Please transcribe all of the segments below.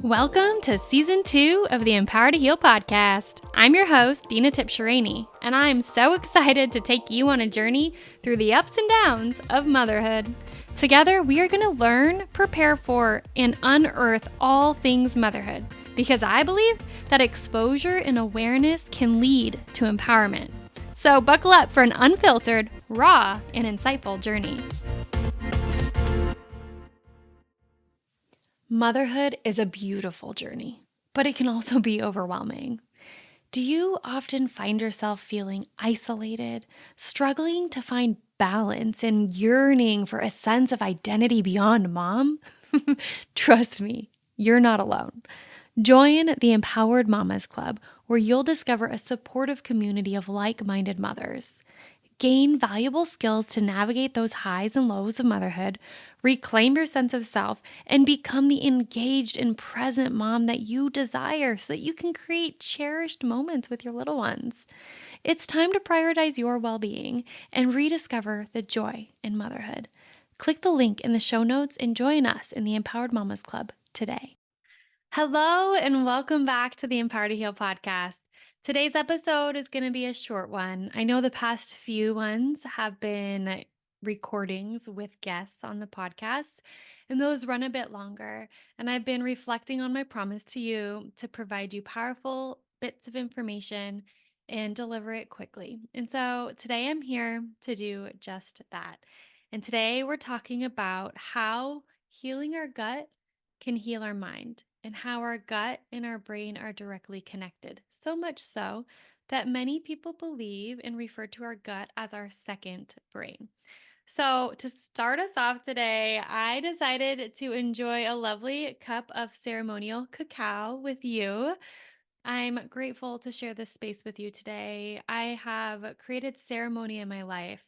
Welcome to Season 2 of the Empower to Heal podcast. I'm your host, Dina Tipsherini, and I'm so excited to take you on a journey through the ups and downs of motherhood. Together, we are going to learn, prepare for, and unearth all things motherhood, because I believe that exposure and awareness can lead to empowerment. So buckle up for an unfiltered, raw, and insightful journey. Motherhood is a beautiful journey, but it can also be overwhelming. Do you often find yourself feeling isolated, struggling to find balance, and yearning for a sense of identity beyond mom? Trust me, you're not alone. Join the Empowered Mamas Club, where you'll discover a supportive community of like-minded mothers. Gain valuable skills to navigate those highs and lows of motherhood, reclaim your sense of self, and become the engaged and present mom that you desire so that you can create cherished moments with your little ones. It's time to prioritize your well-being and rediscover the joy in motherhood. Click the link in the show notes and join us in the Empowered Mamas Club today. Hello, and welcome back to the Empower to Heal podcast. Today's episode is going to be a short one. I know the past few ones have been recordings with guests on the podcast, and those run a bit longer. And I've been reflecting on my promise to you to provide you powerful bits of information and deliver it quickly. And so today I'm here to do just that. And today we're talking about how healing our gut can heal our mind, and how our gut and our brain are directly connected. So much so that many people believe and refer to our gut as our second brain. So, to start us off today, I decided to enjoy a lovely cup of ceremonial cacao with you. I'm grateful to share this space with you today. I have created ceremony in my life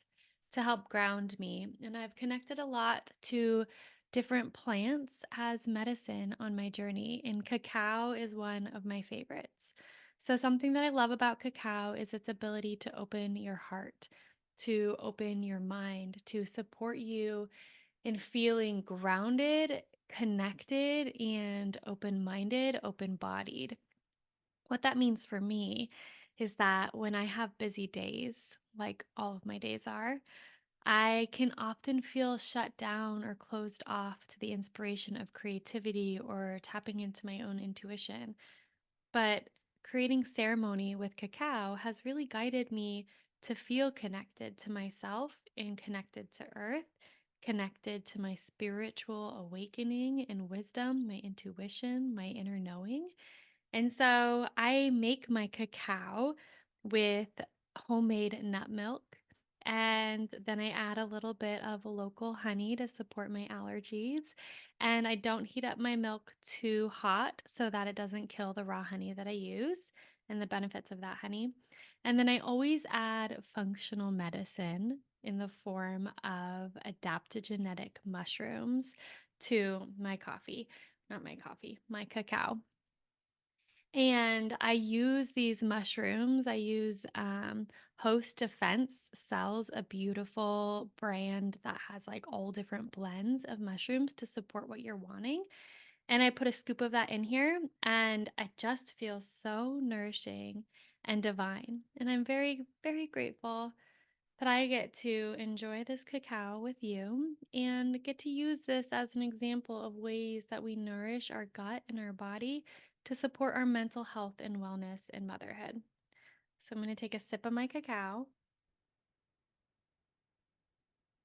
to help ground me, and I've connected a lot to different plants as medicine on my journey, and cacao is one of my favorites. So, something that I love about cacao is its ability to open your heart, to open your mind, to support you in feeling grounded, connected, and open minded, open bodied. What that means for me is that when I have busy days, like all of my days are, I can often feel shut down or closed off to the inspiration of creativity or tapping into my own intuition. But creating ceremony with cacao has really guided me to feel connected to myself and connected to earth, connected to my spiritual awakening and wisdom, my intuition, my inner knowing. And so I make my cacao with homemade nut milk. And then I add a little bit of local honey to support my allergies. And I don't heat up my milk too hot so that it doesn't kill the raw honey that I use and the benefits of that honey. And then I always add functional medicine in the form of adaptogenetic mushrooms to my coffee. Not my coffee, my cacao. And I use these mushrooms. I use Host Defense sells a beautiful brand that has like all different blends of mushrooms to support what you're wanting. And I put a scoop of that in here, and it just feels so nourishing and divine. And I'm very, very grateful that I get to enjoy this cacao with you and get to use this as an example of ways that we nourish our gut and our body to support our mental health and wellness in motherhood. So I'm going to take a sip of my cacao.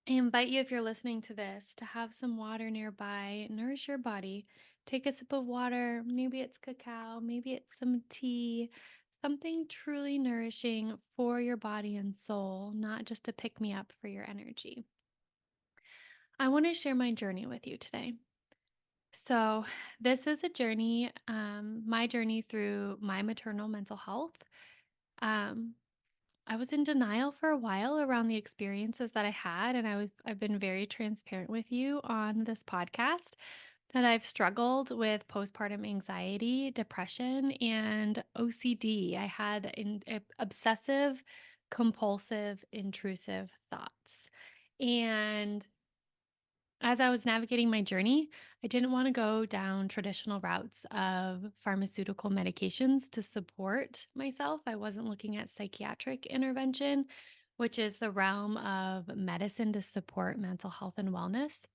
I invite you, if you're listening to this, to have some water nearby, nourish your body. Take a sip of water. Maybe it's cacao, maybe it's some tea, something truly nourishing for your body and soul, not just to pick me up for your energy. I want to share my journey with you today. So, this is a journey, my journey through my maternal mental health. Um, I was in denial for a while around the experiences that I had, and I've been very transparent with you on this podcast that I've struggled with postpartum anxiety, depression, and OCD. I had obsessive, compulsive, intrusive thoughts. And As I was navigating my journey, I didn't want to go down traditional routes of pharmaceutical medications to support myself. I wasn't looking at psychiatric intervention, which is the realm of medicine to support mental health and wellness.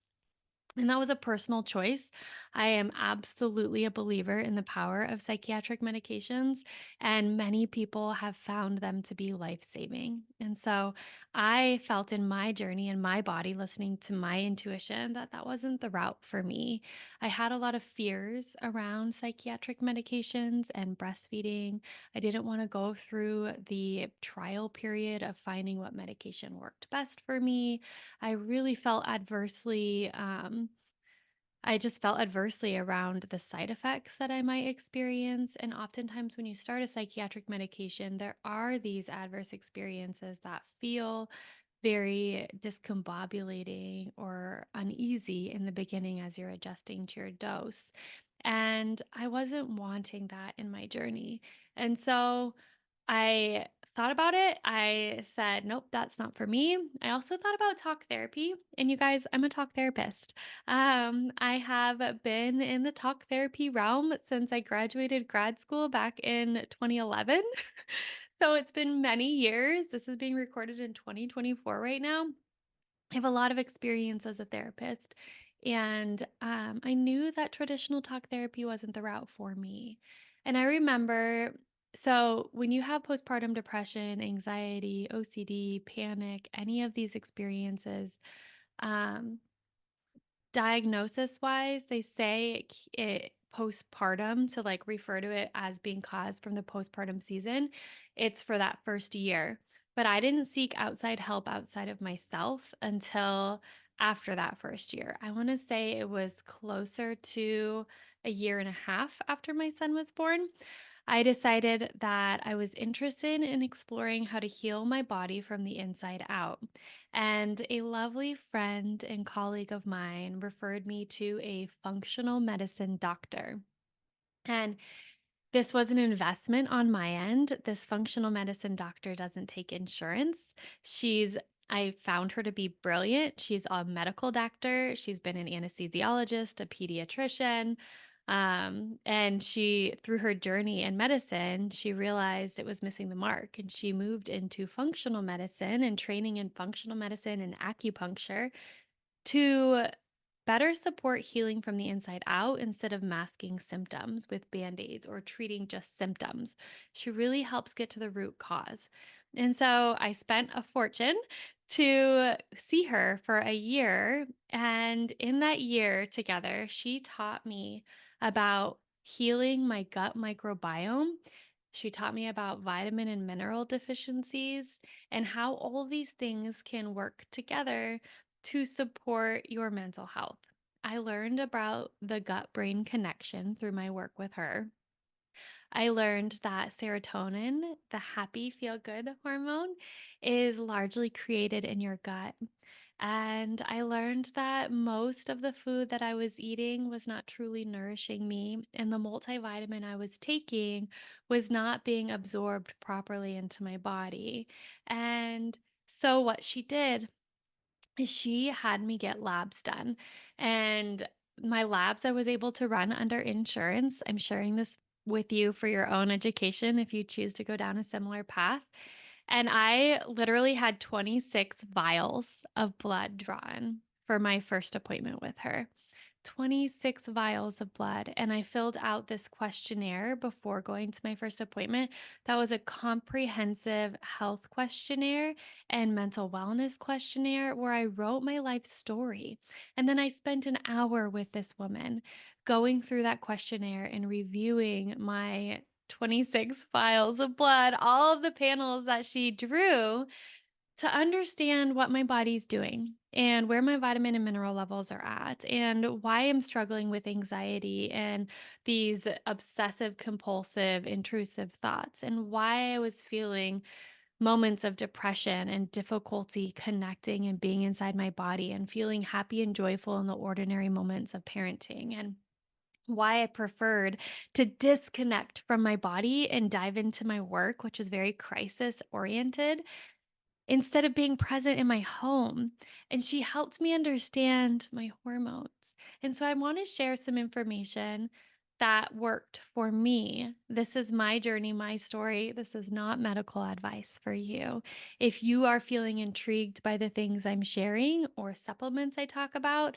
And that was a personal choice. I am absolutely a believer in the power of psychiatric medications, and many people have found them to be life saving. And so I felt in my journey in my body, listening to my intuition, that that wasn't the route for me. I had a lot of fears around psychiatric medications and breastfeeding. I didn't want to go through the trial period of finding what medication worked best for me. I really felt adversely. I just felt adversely around the side effects that I might experience. And oftentimes, when you start a psychiatric medication, there are these adverse experiences that feel very discombobulating or uneasy in the beginning as you're adjusting to your dose. And I wasn't wanting that in my journey. And so I thought about it. I said, nope, that's not for me. I also thought about talk therapy. And you guys, I'm a talk therapist. I have been in the talk therapy realm since I graduated grad school back in 2011. So it's been many years. This is being recorded in 2024 right now. I have a lot of experience as a therapist, and I knew that traditional talk therapy wasn't the route for me. And I remember, so when you have postpartum depression, anxiety, OCD, panic, any of these experiences, um, diagnosis wise, they say it postpartum to like refer to it as being caused from the postpartum season. It's for that first year. But I didn't seek outside help outside of myself until after that first year. I want to say it was closer to a year and a half after my son was born. I decided that I was interested in exploring how to heal my body from the inside out. And a lovely friend and colleague of mine referred me to a functional medicine doctor. And this was an investment on my end. This functional medicine doctor doesn't take insurance. I found her to be brilliant. She's a medical doctor. She's been an anesthesiologist, a pediatrician. And through her journey in medicine, she realized it was missing the mark. And she moved into functional medicine and training in functional medicine and acupuncture to better support healing from the inside out instead of masking symptoms with band-aids or treating just symptoms. She really helps get to the root cause. And so I spent a fortune to see her for a year. And in that year together, she taught me about healing my gut microbiome. She taught me about vitamin and mineral deficiencies and how all of these things can work together to support your mental health. I learned about the gut brain connection through my work with her. I learned that serotonin, the happy feel good hormone, is largely created in your gut. And I learned that most of the food that I was eating was not truly nourishing me, and the multivitamin I was taking was not being absorbed properly into my body. And so, what she did, she had me get labs done, and my labs I was able to run under insurance. I'm sharing this with you for your own education if you choose to go down a similar path. And I literally had 26 vials of blood drawn for my first appointment with her. 26 vials of blood. And I filled out this questionnaire before going to my first appointment. That was a comprehensive health questionnaire and mental wellness questionnaire where I wrote my life story. And then I spent an hour with this woman going through that questionnaire and reviewing my 26 files of blood, all of the panels that she drew to understand what my body's doing and where my vitamin and mineral levels are at and why I'm struggling with anxiety and these obsessive compulsive intrusive thoughts and why I was feeling moments of depression and difficulty connecting and being inside my body and feeling happy and joyful in the ordinary moments of parenting and why I preferred to disconnect from my body and dive into my work, which is very crisis oriented. instead of being present in my home. And she helped me understand my hormones. And so I want to share some information that worked for me. This is my journey, my story. This is not medical advice for you. If you are feeling intrigued by the things I'm sharing or supplements I talk about,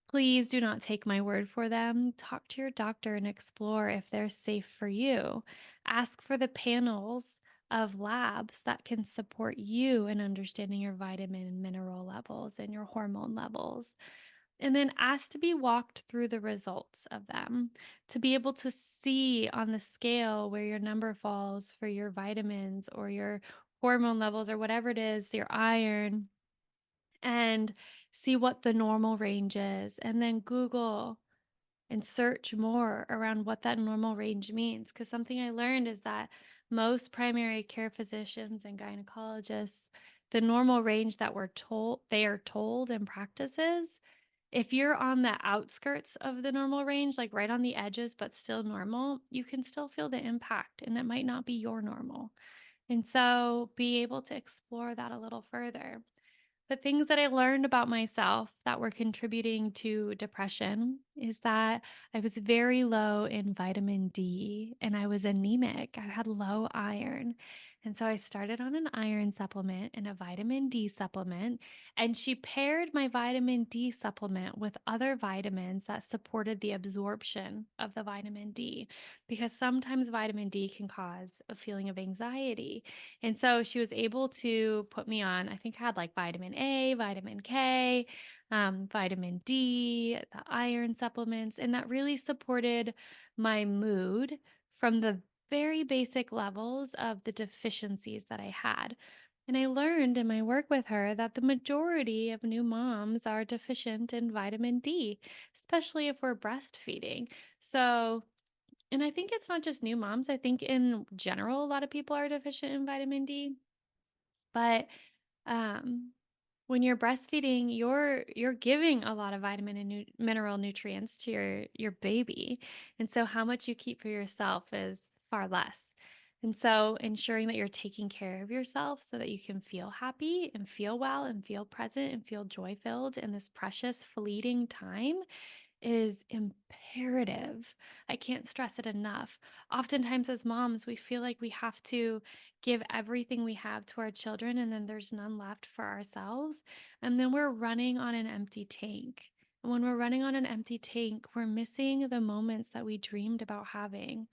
please do not take my word for them. Talk to your doctor and explore if they're safe for you. Ask for the panels of labs that can support you in understanding your vitamin and mineral levels and your hormone levels. And then ask to be walked through the results of them to be able to see on the scale where your number falls for your vitamins or your hormone levels or whatever it is, your iron, and see what the normal range is, and then Google and search more around what that normal range means. Because something I learned is that most primary care physicians and gynecologists, the normal range that they are told in practices, if you're on the outskirts of the normal range, like right on the edges, but still normal, you can still feel the impact and it might not be your normal. And so be able to explore that a little further. But things that I learned about myself that were contributing to depression is that I was very low in vitamin D and I was anemic. I had low iron. And so I started on an iron supplement and a vitamin D supplement. And she paired my vitamin D supplement with other vitamins that supported the absorption of the vitamin D, because sometimes vitamin D can cause a feeling of anxiety. And so she was able to put me on, I think I had like vitamin A, vitamin K, vitamin D, the iron supplements, and that really supported my mood from the very basic levels of the deficiencies that I had. And I learned in my work with her that the majority of new moms are deficient in vitamin D, especially if we're breastfeeding. So, and I think it's not just new moms. I think in general, a lot of people are deficient in vitamin D. But um, when you're breastfeeding, you're giving a lot of vitamin and mineral nutrients to your baby, and so how much you keep for yourself is far less. And so ensuring that you're taking care of yourself so that you can feel happy and feel well and feel present and feel joy filled in this precious fleeting time is imperative. I can't stress it enough. Oftentimes, as moms, we feel like we have to give everything we have to our children, and then there's none left for ourselves. And then we're running on an empty tank. And when we're running on an empty tank, we're missing the moments that we dreamed about having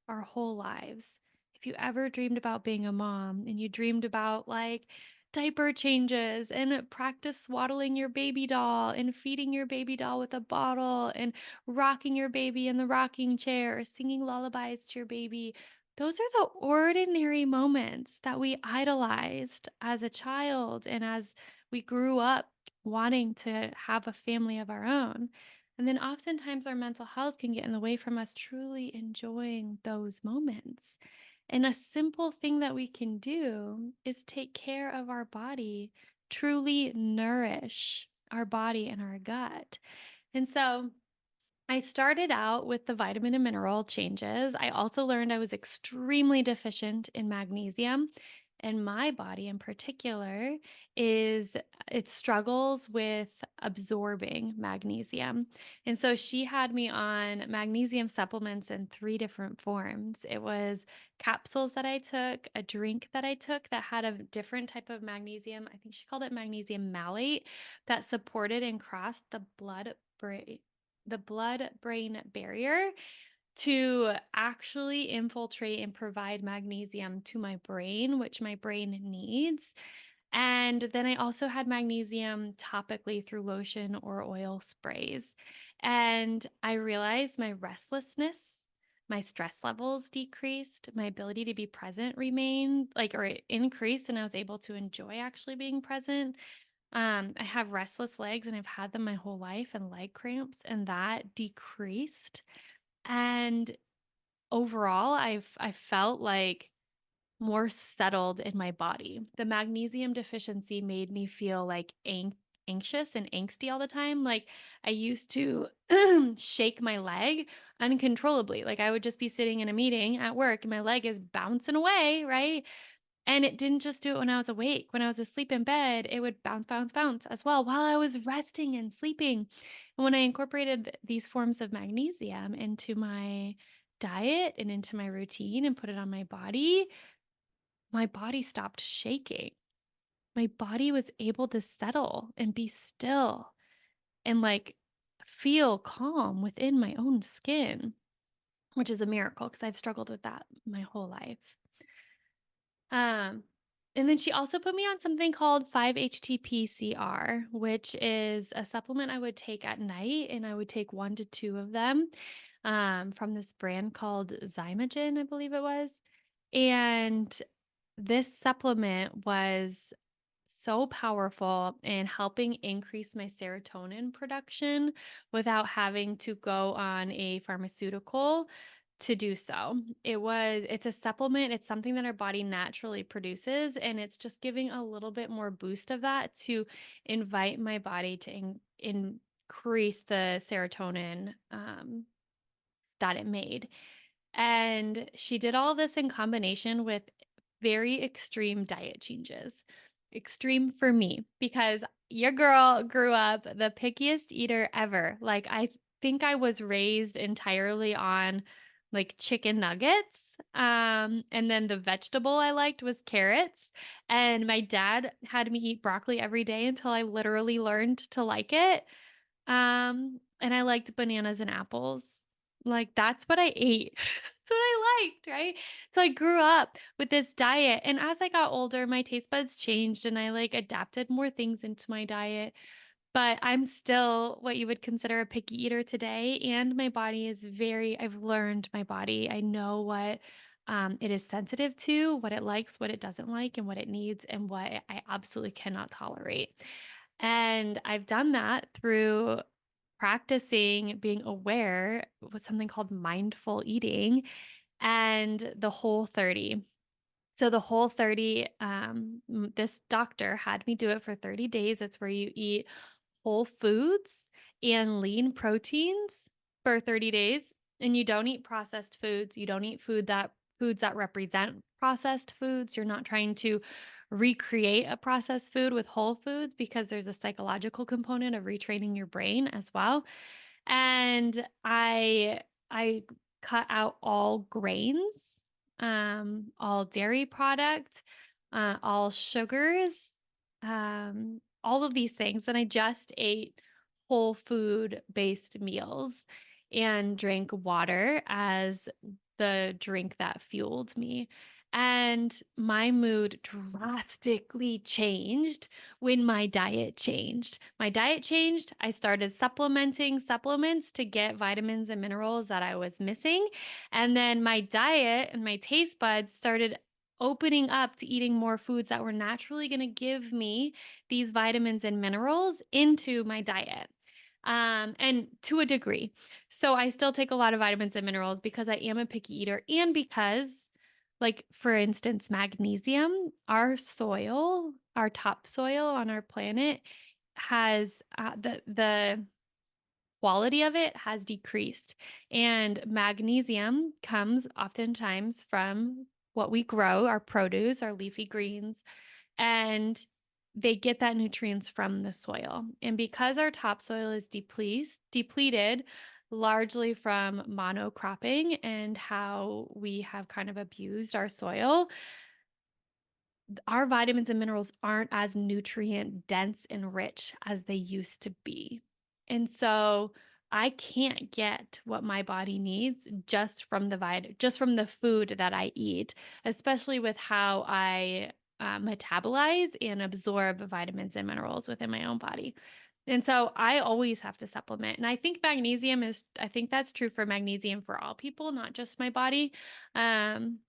our whole lives. If you ever dreamed about being a mom and you dreamed about like diaper changes and practice swaddling your baby doll and feeding your baby doll with a bottle and rocking your baby in the rocking chair or singing lullabies to your baby. Those are the ordinary moments that we idolized as a child and as we grew up wanting to have a family of our own. And then oftentimes our mental health can get in the way from us truly enjoying those moments. And a simple thing that we can do is take care of our body, truly nourish our body and our gut. And so I started out with the vitamin and mineral changes. I also learned I was extremely deficient in magnesium. And my body in particular is it struggles with absorbing magnesium. And so she had me on magnesium supplements in three different forms. It was capsules that I took, a drink that I took that had a different type of magnesium. I think she called it magnesium malate that supported and crossed the blood brain barrier to actually infiltrate and provide magnesium to my brain, which my brain needs. And then I also had magnesium topically through lotion or oil sprays. And I realized my restlessness, my stress levels decreased, my ability to be present remained like or it increased, and I was able to enjoy actually being present. I have restless legs and I've had them my whole life and leg cramps, and that decreased. And overall, I felt like more settled in my body. The magnesium deficiency made me feel like anxious and angsty all the time. Like I used to shake my leg uncontrollably. Like I would just be sitting in a meeting at work and my leg is bouncing away, right? And it didn't just do it when I was awake. When I was asleep in bed, it would bounce, bounce, bounce as well while I was resting and sleeping. And when I incorporated these forms of magnesium into my diet and into my routine and put it on my body stopped shaking. My body was able to settle and be still and like feel calm within my own skin, which is a miracle because I've struggled with that my whole life. Um, and then she also put me on something called 5-HTP-CR, which is a supplement I would take at night, and I would take 1 to 2 of them, from this brand called Zymogen, I believe it was. And this supplement was so powerful in helping increase my serotonin production without having to go on a pharmaceutical to do so. It's a supplement, it's something that our body naturally produces, and it's just giving a little bit more boost of that to invite my body to increase the serotonin that it made. And she did all this in combination with very extreme diet changes. Extreme for me because your girl grew up the pickiest eater ever. Like, I think I was raised entirely on like chicken nuggets. And then the vegetable I liked was carrots. And my dad had me eat broccoli every day until I literally learned to like it. And I liked bananas and apples. Like, that's what I ate. That's what I liked, right? So I grew up with this diet, and as I got older, my taste buds changed and I, like, adapted more things into my diet, but I'm still what you would consider a picky eater today, and my body is very I've learned my body. I know what, it is sensitive to, what it likes, what it doesn't like, and what it needs, and what I absolutely cannot tolerate. And I've done that through practicing being aware with something called mindful eating and the Whole30. So the Whole30, this doctor had me do it for 30 days. It's where you eat whole foods and lean proteins for 30 days, and you don't eat processed foods. You don't eat foods that represent processed foods. You're not trying to recreate a processed food with whole foods because there's a psychological component of retraining your brain as well. And I cut out all grains, all dairy products, all sugars, all of these things, and I just ate whole food based meals and drank water as the drink that fueled me. And my mood drastically changed when my diet changed. My diet changed. I started supplementing supplements to get vitamins and minerals that I was missing. And then my diet and my taste buds started opening up to eating more foods that were naturally going to give me these vitamins and minerals into my diet. And to a degree. So I still take a lot of vitamins and minerals because I am a picky eater and because, like, for instance, magnesium, our soil, our topsoil on our planet has the quality of it has decreased. And magnesium comes oftentimes from what we grow, our produce, our leafy greens, and they get that nutrients from the soil. And because our topsoil is depleted largely from monocropping and how we have kind of abused our soil, our vitamins and minerals aren't as nutrient dense and rich as they used to be. And so I can't get what my body needs just from the food that I eat, especially with how I metabolize and absorb vitamins and minerals within my own body. And so I always have to supplement. And I think that's true for magnesium for all people, not just my body. Um,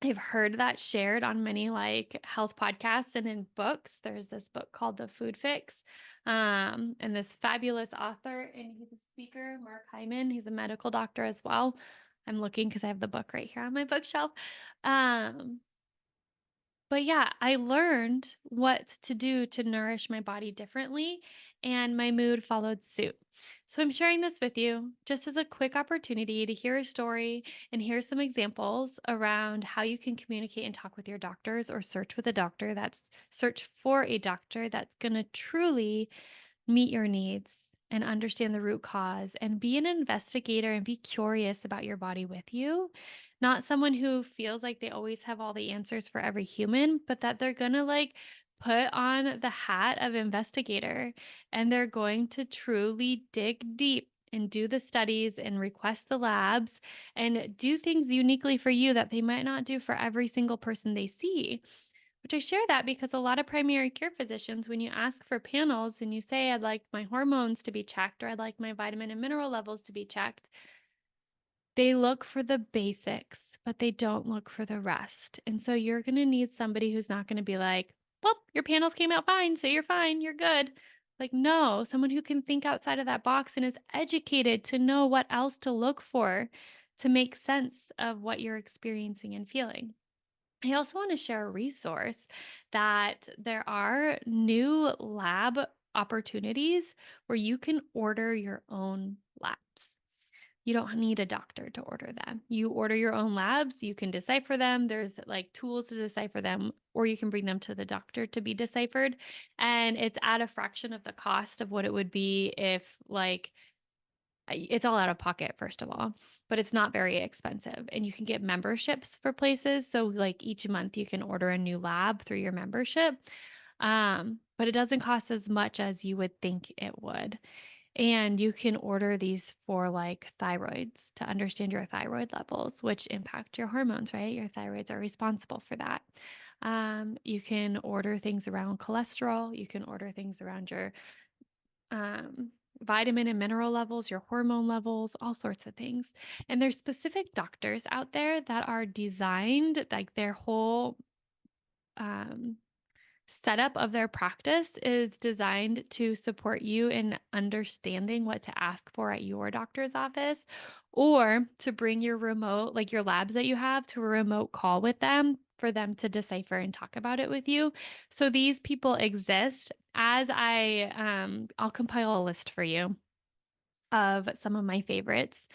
I've heard that shared on many like health podcasts and in books. There's this book called The Food Fix, and this fabulous author, and he's a speaker, Mark Hyman. He's a medical doctor as well. I'm looking because I have the book right here on my bookshelf. Um, but yeah, I learned what to do to nourish my body differently, and my mood followed suit. So I'm sharing this with you just as a quick opportunity to hear a story and hear some examples around how you can communicate and talk with your doctors or search for a doctor that's going to truly meet your needs and understand the root cause and be an investigator and be curious about your body with you. Not someone who feels like they always have all the answers for every human, but that they're going to put on the hat of investigator and they're going to truly dig deep and do the studies and request the labs and do things uniquely for you that they might not do for every single person they see. Which I share that because a lot of primary care physicians, when you ask for panels and you say, I'd like my hormones to be checked or I'd like my vitamin and mineral levels to be checked, they look for the basics, but they don't look for the rest. And so you're going to need somebody who's not going to be like, well, your panels came out fine, so you're fine, you're good. Like, no, someone who can think outside of that box and is educated to know what else to look for to make sense of what you're experiencing and feeling. I also want to share a resource that there are new lab opportunities where you can order your own labs. You don't need a doctor to order them. You order your own labs, you can decipher them. There's tools to decipher them, or you can bring them to the doctor to be deciphered. And it's at a fraction of the cost of what it would be if it's all out of pocket, first of all, but it's not very expensive. And you can get memberships for places. So, each month, you can order a new lab through your membership. But it doesn't cost as much as you would think it would. And you can order these for thyroids to understand your thyroid levels, which impact your hormones, right? Your thyroids are responsible for that. You can order things around cholesterol. You can order things around your vitamin and mineral levels, your hormone levels, all sorts of things. And there's specific doctors out there that are designed, like their whole um, setup of their practice is designed to support you in understanding what to ask for at your doctor's office or to bring your remote, like your labs that you have, to a remote call with them for them to decipher and talk about it with you. So these people exist. I'll compile a list for you of some of my favorites.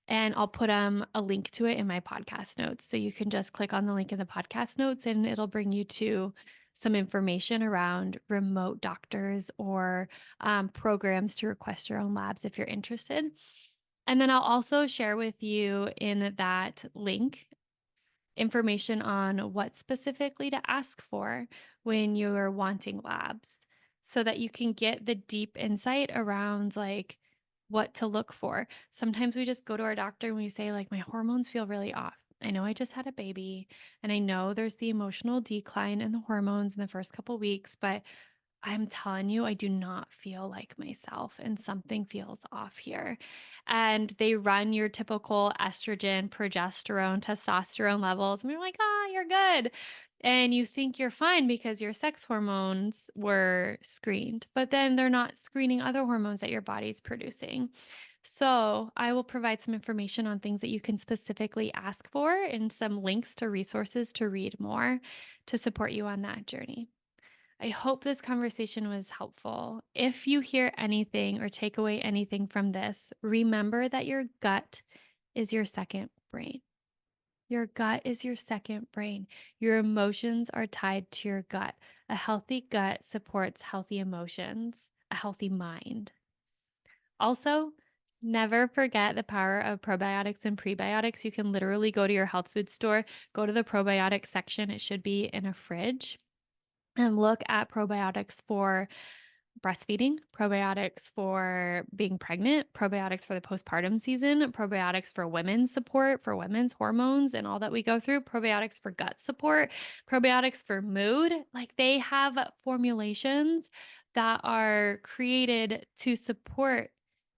And I'll put a link to it in my podcast notes. So you can just click on the link in the podcast notes and it'll bring you to some information around remote doctors or programs to request your own labs if you're interested. And then I'll also share with you in that link information on what specifically to ask for when you're wanting labs so that you can get the deep insight around what to look for. Sometimes we just go to our doctor and we say my hormones feel really off. I know I just had a baby and I know there's the emotional decline in the hormones in the first couple weeks, but I'm telling you, I do not feel like myself and something feels off here. And they run your typical estrogen, progesterone, testosterone levels, and you're like, you're good. And you think you're fine because your sex hormones were screened, but then they're not screening other hormones that your body's producing. So, I will provide some information on things that you can specifically ask for and some links to resources to read more to support you on that journey. I hope this conversation was helpful. If you hear anything or take away anything from this, remember that your gut is your second brain. Your gut is your second brain. Your emotions are tied to your gut. A healthy gut supports healthy emotions, a healthy mind. Also, never forget the power of probiotics and prebiotics. You can literally go to your health food store, go to the probiotics section. It should be in a fridge and look at probiotics for breastfeeding, probiotics for being pregnant, probiotics for the postpartum season, probiotics for women's support, for women's hormones and all that we go through, probiotics for gut support, probiotics for mood. They have formulations that are created to support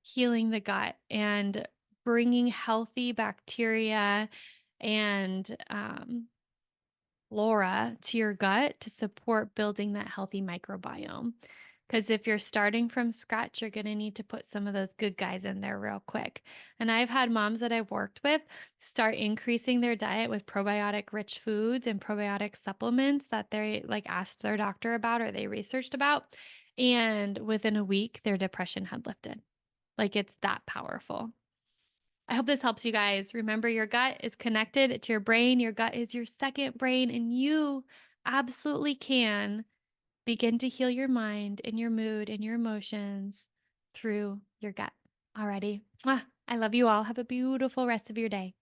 healing the gut and bringing healthy bacteria and flora to your gut to support building that healthy microbiome. Because if you're starting from scratch, you're going to need to put some of those good guys in there real quick. And I've had moms that I've worked with start increasing their diet with probiotic rich foods and probiotic supplements that they asked their doctor about or they researched about. And within a week, their depression had lifted. Like it's that powerful. I hope this helps you guys. Remember, your gut is connected to your brain. Your gut is your second brain, and you absolutely can begin to heal your mind and your mood and your emotions through your gut. Alrighty. I love you all. Have a beautiful rest of your day.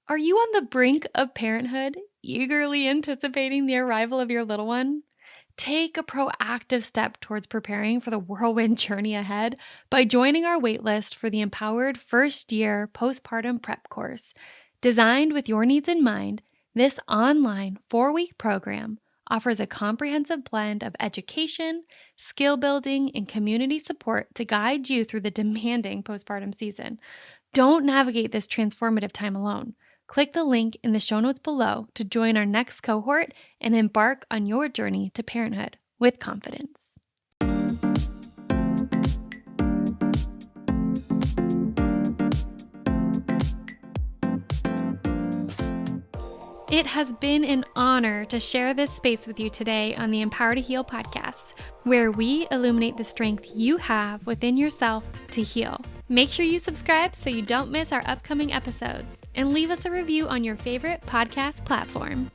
Are you on the brink of parenthood, eagerly anticipating the arrival of your little one? Take a proactive step towards preparing for the whirlwind journey ahead by joining our waitlist for the Empowered First Year Postpartum Prep course. Designed with your needs in mind, this online 4-week program offers a comprehensive blend of education, skill building, and community support to guide you through the demanding postpartum season. Don't navigate this transformative time alone. Click the link in the show notes below to join our next cohort and embark on your journey to parenthood with confidence. It has been an honor to share this space with you today on the Empower to Heal podcast, where we illuminate the strength you have within yourself to heal. Make sure you subscribe so you don't miss our upcoming episodes, and leave us a review on your favorite podcast platform.